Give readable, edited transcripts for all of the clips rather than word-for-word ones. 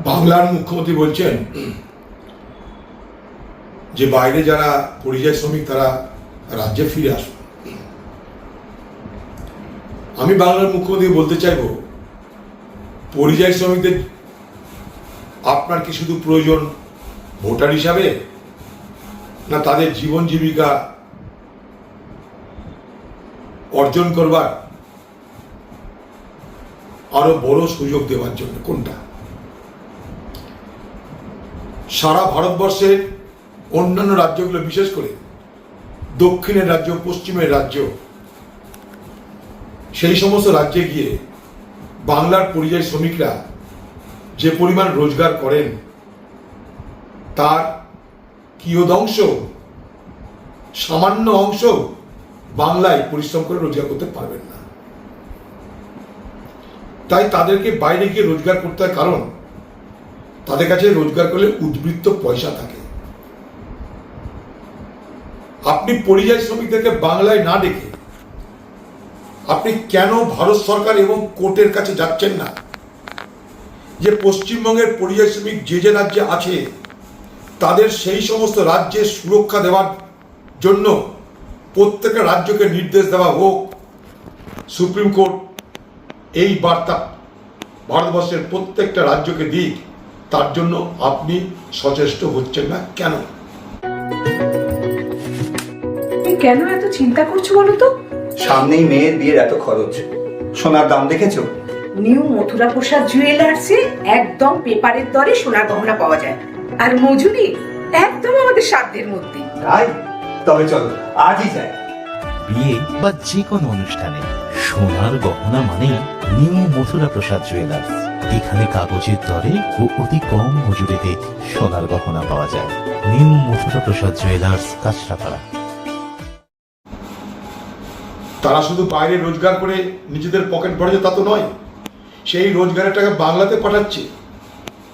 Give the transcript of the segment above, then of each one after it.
বাংলার মুখ্যমন্ত্রী বলছেন যে বাইরে যারা পরিযায়ী শ্রমিক তারা রাজ্যে ফিরে আসবে। আমি বাংলার মুখ্যমন্ত্রী বলতে চাইব, পরিযায়ী শ্রমিকদের আপনার কি শুধু প্রয়োজন ভোটার হিসাবে, না তাদের জীবন জীবিকা অর্জন করবার আরো বড় সুযোগ দেওয়ার জন্য? কোনটা? সারা ভারতবর্ষের অন্যান্য রাজ্যগুলো, বিশেষ করে দক্ষিণের রাজ্য, পশ্চিমের রাজ্য, সেই সমস্ত রাজ্যে গিয়ে বাংলার পরিযায়ী শ্রমিকরা যে পরিমাণ রোজগার করেন তার কিয়দংশ, সামান্য অংশ বাংলায় পরিশ্রম করে রোজগার করতে পারবেন না। তাই তাদেরকে বাইরে গিয়ে রোজগার করতে হয়, কারণ তাদের কাছে রোজগার করলে উদ্বৃত্ত পয়সা থাকে। আপনি পরিযায়ী শ্রমিকদেরকে বাংলায় না ডেকে আপনি কেন ভারত সরকার এবং কোর্টের কাছে যাচ্ছেন না যে পশ্চিমবঙ্গের পরিযায়ী শ্রমিক যে যে রাজ্যে আছে তাদের সেই সমস্ত রাজ্যে সুরক্ষা দেওয়ার জন্য প্রত্যেকটা রাজ্যকে নির্দেশ দেওয়া হোক? সুপ্রিম কোর্ট এই বার্তা ভারতবর্ষের প্রত্যেকটা রাজ্যকে দিক, তার জন্য আপনি সচেষ্ট হচ্ছেন না কেন? কেন এত চিন্তা করছো বলো তো? সামনেই মেয়ের বিয়ের এত খরচ, সোনার দাম দেখেছো? নিউ মথুরা প্রসাদ জুয়েলার্সে একদম পেপারের দরে সোনার গহনা পাওয়া যায়, আর মজুরি একদম আমাদের সাধ্যের মধ্যে। তাই তবে চলো আজই যাই। বিয়ে বা যে কোনো অনুষ্ঠানে সোনার গহনা মানে নিউ মথুরা প্রসাদ জুয়েলার্স। এখানে কাগজের দরে ও অতি কম মজুরিতে সোনার গহনা পাওয়া যায়। নিউ মথুরা প্রসাদ জুয়েলার্স, কাঁচরাপাড়া। তারা শুধু বাইরে রোজগার করে নিজেদের পকেট ভরেছে তা তো নয়, সেই রোজগারের টাকা বাংলাতে পাঠাচ্ছে,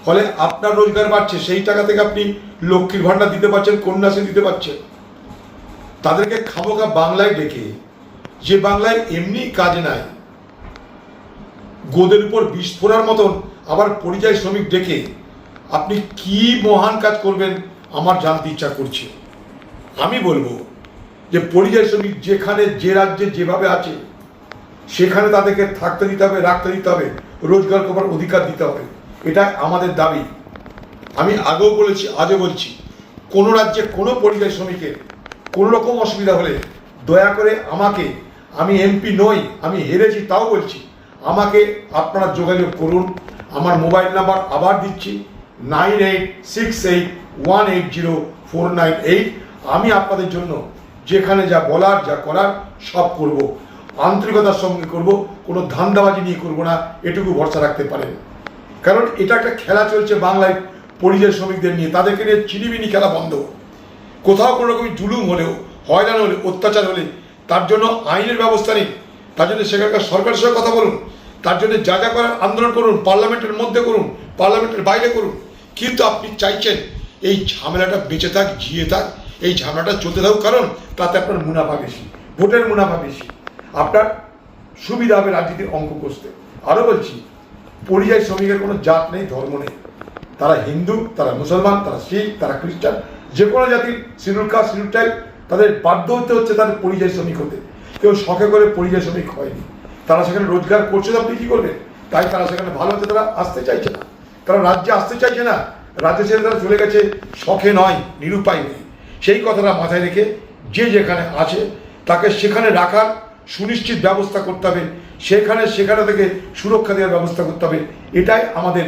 ফলে আপনার রোজগার বাড়ছে। সেই টাকা থেকে আপনি লক্ষ্মীর ভাণ্ডার দিতে পারছেন, কন্যাশ্রী দিতে পারছেন। তাদেরকে খামোখা বাংলায় ডেকে, যে বাংলায় এমনি কাজ নাই, গোদের উপর বিষ ফোড়ার মতন আবার পরিযায়ী শ্রমিক ডেকে আপনি কি মহান কাজ করবেন আমার জানতে ইচ্ছা করছে। আমি বলবো যে পরিযায়ী শ্রমিক যেখানে যে রাজ্যে যেভাবে আছে সেখানে তাদেরকে থাকতে দিতে হবে, রাখতে দিতে হবে, রোজগার করার অধিকার দিতে হবে। এটা আমাদের দাবি। আমি আগেও বলেছি, আজও বলছি, কোনো রাজ্যে কোনো পরিযায়ী শ্রমিকের কোনো রকম অসুবিধা হলে দয়া করে আমাকে, আমি এমপি নই, আমি হেরেছি তাও বলছি, আমাকে আপনারা যোগাযোগ করুন। আমার মোবাইল নাম্বার আবার দিচ্ছি, 9868180498। আমি আপনাদের জন্য যেখানে যা বলার, যা করার সব করব, আন্তরিকতার সঙ্গে করব, কোনো ধান্দাবাজি নিয়ে করব না, এটুকু ভরসা রাখতে পারেন। কারণ এটা একটা খেলা চলছে বাংলায় পরিযায়ী শ্রমিকদের নিয়ে, তাদেরকে নিয়ে চিনিমিনি খেলা বন্ধ। কোথাও কোনো রকম জুলুম হলেও, হয়রান হলে, অত্যাচার হলে তার জন্য আইনের ব্যবস্থা নেই। তার জন্য সেখানকার সরকারের সঙ্গে কথা বলুন, তার জন্য যা যা করার আন্দোলন করুন, পার্লামেন্টের মধ্যে করুন, পার্লামেন্টের বাইরে করুন। কিন্তু আপনি চাইছেন এই ঝামেলাটা বেঁচে থাক, জিয়ে থাক, এই ঝামেলাটা চলতে থাকুক, কারণ তাতে আপনার মুনাফা বেশি, ভোটের মুনাফা বেশি, আপনার সুবিধা হবে রাজনীতির অঙ্ক কষতে। আরও বলছি, পরিযায়ী শ্রমিকের কোনো জাত নেই, ধর্ম নেই। তারা হিন্দু, তারা মুসলমান, তারা শিখ, তারা খ্রিস্টান, যে কোনো জাতির শিডিউল কাস্ট, শিডিউল ট্রাইব, তাদের বাধ্য হতে হচ্ছে তাদের পরিযায়ী শ্রমিক হতে। কেউ শখে করে পরিযায়ী শ্রমিক হয়নি, তারা সেখানে রোজগার করছে, তো আপনি কী করবেন? তাই তারা সেখানে ভালো হতে তারা আসতে চাইছে না, তারা রাজ্যে আসতে চাইছে না, রাজ্যে ছেড়ে তারা চলে গেছে শখে নয়, নিরুপায় নেই। সেই কথাটা মাথায় রেখে যে যেখানে আছে তাকে সেখানে রাখার সুনিশ্চিত ব্যবস্থা করতে হবে, সেখানে থেকে সুরক্ষা দেওয়ার ব্যবস্থা করতে হবে। এটাই আমাদের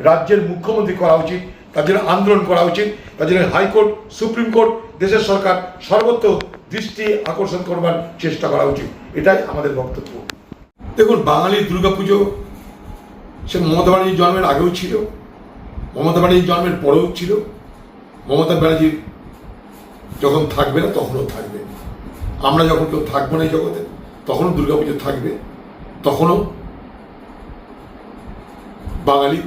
রাজ্যের মুখ্যমন্ত্রী করা উচিত, তার জন্য আন্দোলন করা উচিত, তার জন্য হাইকোর্ট, সুপ্রিম কোর্ট, দেশের সরকার সর্বত্র দৃষ্টি আকর্ষণ করবার চেষ্টা করা উচিত। এটাই আমাদের বক্তব্য। দেখুন, বাঙালির দুর্গাপুজো সে মমতা ব্যানার্জির জন্মের আগেও ছিল, মমতা ব্যানার্জির জন্মের পরেও ছিল, মমতা ব্যানার্জি যখন থাকবে না তখনও থাকবে, আমরা যখন কেউ থাকবো না এই জগতে তখনও দুর্গাপুজো থাকবে, তখনও বাঙালি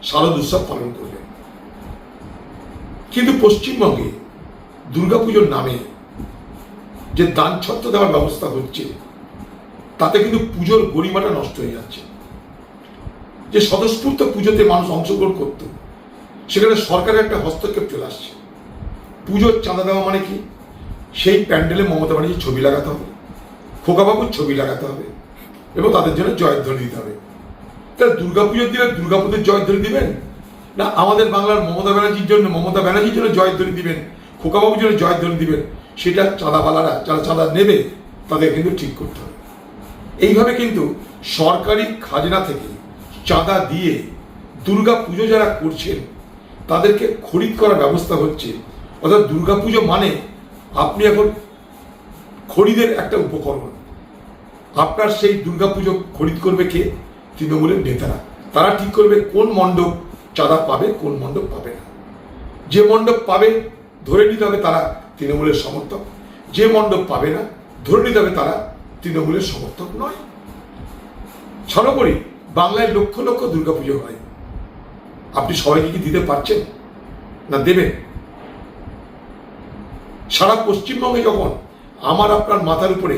শারদ উৎসব পালন করবে। কিন্তু পশ্চিমবঙ্গে দুর্গাপুজোর নামে যে দান ছত্র দেওয়ার ব্যবস্থা হচ্ছে তাতে কিন্তু পুজোর গরিমাটা নষ্ট হয়ে যাচ্ছে। যে স্বতঃস্ফূর্ত পুজোতে মানুষ অংশগ্রহণ করতো, সেখানে সরকারের একটা হস্তক্ষেপ চলে আসছে। পুজোর চাঁদা দেওয়া মানে কি? সেই প্যান্ডেলে মমতা ব্যানার্জির ছবি লাগাতে হবে, খোকাবাবুর ছবি লাগাতে হবে এবং তাদের জন্য জয়ধ্বনি দিতে হবে। তাহলে দুর্গাপুজোর দিনে দুর্গাপুজোর জয়ধ্বনি দিবেন, না আমাদের বাংলার মমতা ব্যানার্জির জন্য জয়ধ্বনি দিবেন, খোকাবাবুর জন্য জয়ধ্বনি দিবেন, সেটা চাঁদাওয়ালারা যারা চাঁদা নেবে তাদের কিন্তু ঠিক করতে হবে। এইভাবে কিন্তু সরকারি খাজনা থেকে চাঁদা দিয়ে দুর্গা পুজো যারা করছেন তাদেরকে খরিদ করার ব্যবস্থা হচ্ছে। অর্থাৎ দুর্গাপুজো মানে আপনি এখন খরিদের একটা উপকরণ। আপনার সেই দুর্গাপুজো খরিদ করবে কে? তৃণমূলের নেতারা। তারা ঠিক করবে কোন মণ্ডপ চাঁদা পাবে, কোন মণ্ডপ পাবে না। যে মণ্ডপ পাবে ধরে নিতে হবে তারা তৃণমূলের সমর্থক, যে মণ্ডপ পাবে না ধরে নিতে হবে তারা তৃণমূলের সমর্থক নয়। সর্বোপরি বাংলায় লক্ষ লক্ষ দুর্গাপুজো হয়, আপনি সবাইকে কি দিতে পারছেন? না দেবেন? সারা পশ্চিমবঙ্গে যখন আমার আপনার মাথার উপরে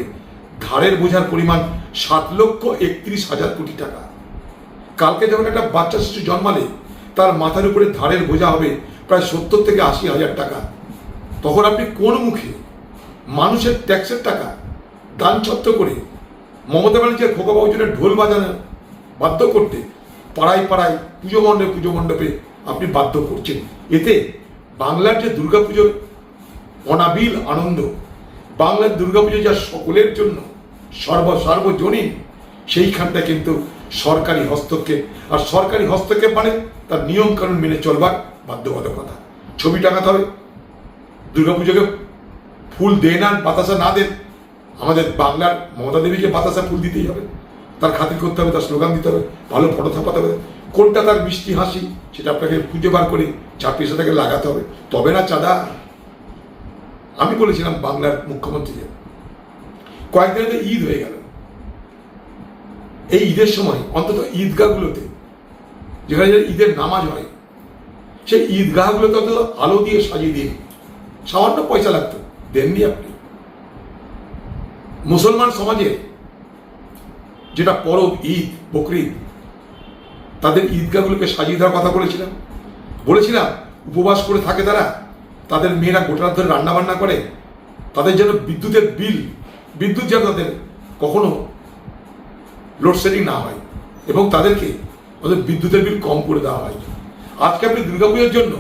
ধারের বোঝার পরিমাণ 7,31,000 কোটি টাকা, কালকে যখন একটা বাচ্চা শিশু জন্মালে তার মাথার উপরে ধারের বোঝা হবে প্রায় 70 থেকে 80,000 টাকা, তখন আপনি কোন মুখে মানুষের ট্যাক্সের টাকা দান ছত্র করে মমতা ব্যানার্জির খোকাবাবুর জন্য ঢোল বাজানো বাধ্য করতে পাড়ায় পাড়ায় পুজো মণ্ডপে আপনি বাধ্য করছেন। এতে বাংলার যে দুর্গাপুজোর অনাবিল আনন্দ, বাংলার দুর্গাপুজো যা সকলের জন্য সার্বজনীন, সেইখানটা কিন্তু সরকারি হস্তক্ষেপ। আর সরকারি হস্তক্ষেপ মানে তার নিয়ম কানুন মেনে চলবার বাধ্যবাধকতা। ছবি টাঙাতে হবে, দুর্গাপুজোকে ফুল দেন আর বাতাসা না দেন, আমাদের বাংলার মমতা দেবীকে বাতাসা ফুল দিতেই হবে, তার খাতির করতে হবে, তার স্লোগান দিতে হবে, ভালো ফটো ছাপাতে হবে, কোনটা তার মিষ্টি হাসি সেটা আপনাকে খুঁজে বার করে চাপিয়ে সেটাকে লাগাতে হবে, তবে না চাঁদা। আমি বলেছিলাম বাংলার মুখ্যমন্ত্রীকে, কয়েকদিন আগে ঈদ হয়ে গেল, এই ঈদের সময় অন্তত ঈদগাহগুলোতে যেখানে ঈদের নামাজ হয় সেই ঈদগাহগুলোতে অন্তত আলো দিয়ে সাজিয়ে দিন, সামান্য পয়সা লাগতো, দেননি আপনি। মুসলমান সমাজে যেটা পরব ঈদ, বকরিদ, তাদের ঈদগাহগুলোকে সাজিয়ে দেওয়ার কথা বলেছিলাম উপবাস করে থাকে তারা, তাদের মেয়েরা গোটা রাত ধরে রান্না বান্না করে, তাদের যেন বিদ্যুৎ যেন তাদের কখনো লোডশেডিং না হয় এবং তাদেরকে ওদের বিদ্যুতের বিল কম করে দেওয়া হয়। আজকে আপনি দুর্গাপুজোর জন্য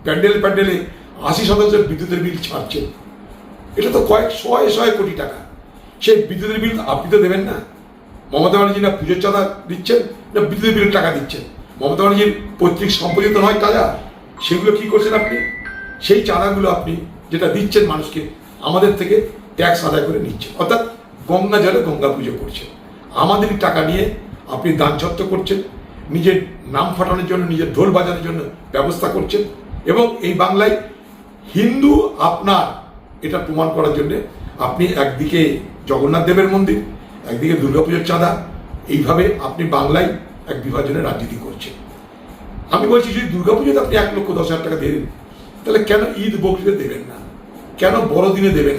প্যান্ডেলে 80% বিদ্যুতের বিল ছাড়ছেন, এটা তো শয়ে কোটি টাকা। সেই বিদ্যুতের বিল আপনি তো দেবেন না। মমতা ব্যানার্জি না পুজোর চাঁদা দিচ্ছেন, না বিদ্যুতের বিলের টাকা দিচ্ছেন। মমতা ব্যানার্জির পৈতৃক সম্পত্তি তো নয় তাজা, সেগুলো কি করছেন আপনি? সেই চাঁদাগুলো আপনি যেটা দিচ্ছেন মানুষকে, আমাদের থেকে ট্যাক্স আদায় করে নিচ্ছেন, অর্থাৎ গঙ্গা জলে গঙ্গা পুজো করছেন। আমাদেরই টাকা নিয়ে আপনি দান ছত্র করছেন, নিজের নাম ফাটানোর জন্য, নিজের ঢোল বাজানোর জন্য ব্যবস্থা করছেন এবং এই বাংলায় হিন্দু আপনার এটা প্রমাণ করার জন্য আপনি একদিকে জগন্নাথ দেবের মন্দির, একদিকে দুর্গাপুজোর চাঁদা, এইভাবে আপনি বাংলায় এক বিভাজনের রাজনীতি করছেন। আমি বলছি যদি দুর্গাপুজোতে আপনি 1,10,000 টাকা দেবেন, তাহলে কেন ঈদ বকরিদে দেবেন না? কেন বড়দিনে দেবেন?